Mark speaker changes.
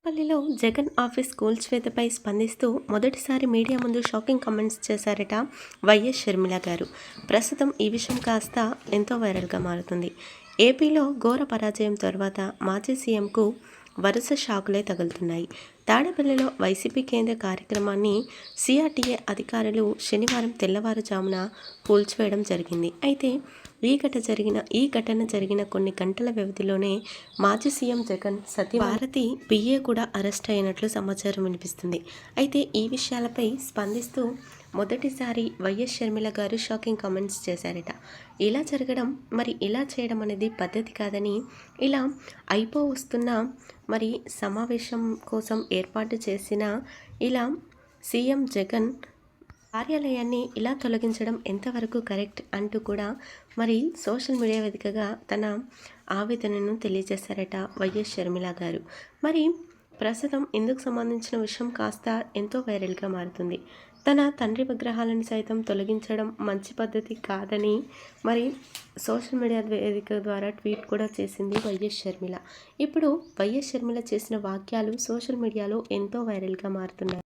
Speaker 1: పల్లిలో Jagan office కూల్చివేతపై స్పందిస్తూ మొదటిసారి media ముందు షాకింగ్ కామెంట్స్ చేశారట వైఎస్ షర్మిల గారు. ప్రస్తుతం ఈ విషయం కాస్త ఎంతో వైరల్గా మారుతుంది. ఏపీలో ఘోర పరాజయం తర్వాత మాజీ సీఎంకు వరుస షాకులే తగులుతున్నాయి. తాడేపల్లిలో వైసీపీ కేంద్ర కార్యక్రమాన్ని సిఆర్టీఏ అధికారులు శనివారం తెల్లవారుజామున కూల్చివేయడం జరిగింది. అయితే ఈ ఘటన జరిగిన కొన్ని గంటల వ్యవధిలోనే మాజీ సీఎం జగన్ సతీ భారతి పిఏ కూడా అరెస్ట్ అయినట్లు సమాచారం వినిపిస్తుంది. అయితే ఈ విషయాలపై స్పందిస్తూ మొదటిసారి వైఎస్ షర్మిల గారు షాకింగ్ కామెంట్స్ చేశారట. ఇలా జరగడం, ఇలా చేయడం అనేది పద్ధతి కాదని, ఇలా వస్తున్న సమావేశం కోసం ఏర్పాటు చేసిన సీఎం జగన్ కార్యాలయాన్ని ఇలా తొలగించడం ఎంతవరకు కరెక్ట్ అంటూ కూడా సోషల్ మీడియా వేదికగా తన ఆవేదనను తెలియజేశారట వైఎస్ షర్మిల గారు. ప్రస్తుతం ఇందుకు సంబంధించిన విషయం కాస్త ఎంతో వైరల్గా మారుతుంది. తన తండ్రి విగ్రహాలను సైతం తొలగించడం మంచి పద్ధతి కాదని సోషల్ మీడియా వేదిక ద్వారా ట్వీట్ కూడా చేసింది వైఎస్ షర్మిల. ఇప్పుడు వైఎస్ షర్మిల చేసిన వాక్యాలు సోషల్ మీడియాలో ఎంతో వైరల్గా మారుతున్నాయి.